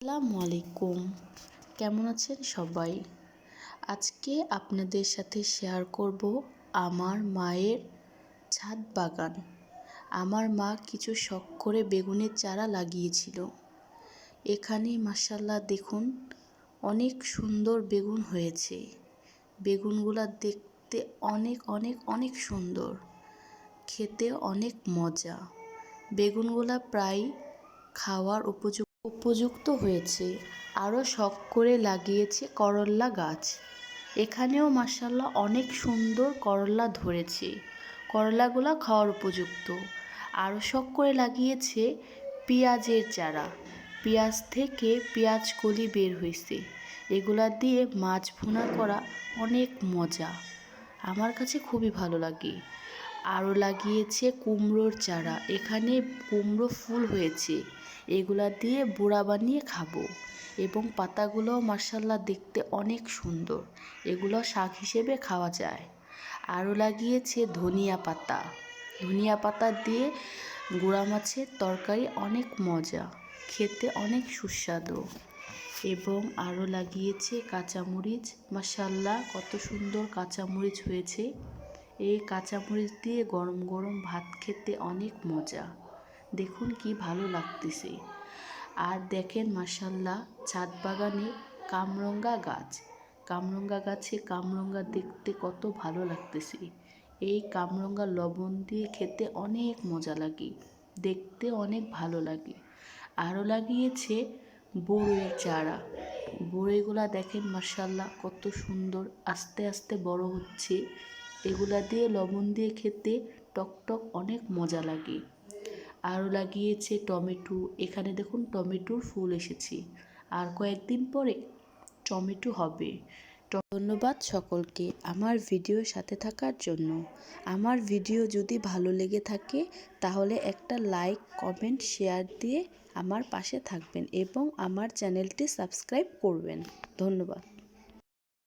আসসালামু আলাইকুম। কেমন আছেন সবাই? আজকে আপনাদের সাথে শেয়ার করব আমার মায়ের ছাদ বাগান। আমার মা কিছু শখ করে বেগুনের চারা লাগিয়েছিল। এখানে মাশাআল্লাহ দেখুন, অনেক সুন্দর বেগুন হয়েছে। বেগুনগুলা দেখতে অনেক অনেক অনেক সুন্দর, খেতে অনেক মজা। বেগুনগুলা প্রায় খাওয়ার উপযুক্ত হয়েছে। আরও শখ করে লাগিয়েছে করল্লা গাছ। এখানেও মাশাআল্লাহ অনেক সুন্দর করল্লা ধরেছে। করলাগুলো খাওয়ার উপযুক্ত। আরও শখ করে লাগিয়েছে পেঁয়াজের চারা। পেঁয়াজ থেকে পেঁয়াজ কলি বের হয়েছে। এগুলা দিয়ে মাছ ভুনা করা অনেক মজা, আমার কাছে খুবই ভালো লাগে। আরও লাগিয়েছে কুমড়োর চারা। এখানে কুমড়ো ফুল হয়েছে, এগুলা দিয়ে বড়া বানিয়ে খাবো। এবং পাতাগুলোও মাশাআল্লাহ দেখতে অনেক সুন্দর, এগুলো শাক হিসেবে খাওয়া যায়। আরও লাগিয়েছে ধনিয়া পাতা। ধনিয়া পাতা দিয়ে গুঁড়া মাছের তরকারি অনেক মজা, খেতে অনেক সুস্বাদু। এবং আরও লাগিয়েছে কাঁচামরিচ। মাশাআল্লাহ কত সুন্দর কাঁচামরিচ হয়েছে। এই কাঁচামরিচ দিয়ে গরম গরম ভাত খেতে অনেক মজা। দেখুন কি ভালো লাগতেছে। আর দেখেন মাশাআল্লাহ ছাদ বাগানে কামরঙ্গা গাছ। কামরঙ্গা গাছে কামরঙ্গা দেখতে কত ভালো লাগতেছে। এই কামরঙ্গা লবণ দিয়ে খেতে অনেক মজা লাগে, দেখতে অনেক ভালো লাগে। আরও লাগিয়েছে বড়ইয়ের চারা। বড়ইগুলা দেখেন মাশাআল্লাহ কত সুন্দর, আস্তে আস্তে বড় হচ্ছে। এগুলা দিয়ে লবণ দিয়ে খেতে টকটক অনেক মজা লাগে। আরও লাগিয়েছে টমেটো। এখানে দেখুন টমেটোর ফুল এসেছে, আর কয়েকদিন পরে টমেটো হবে। ধন্যবাদ সকলকে আমার ভিডিওর সাথে থাকার জন্য। আমার ভিডিও যদি ভালো লেগে থাকে তাহলে একটা লাইক, কমেন্ট, শেয়ার দিয়ে আমার পাশে থাকবেন এবং আমার চ্যানেলটি সাবস্ক্রাইব করবেন। ধন্যবাদ।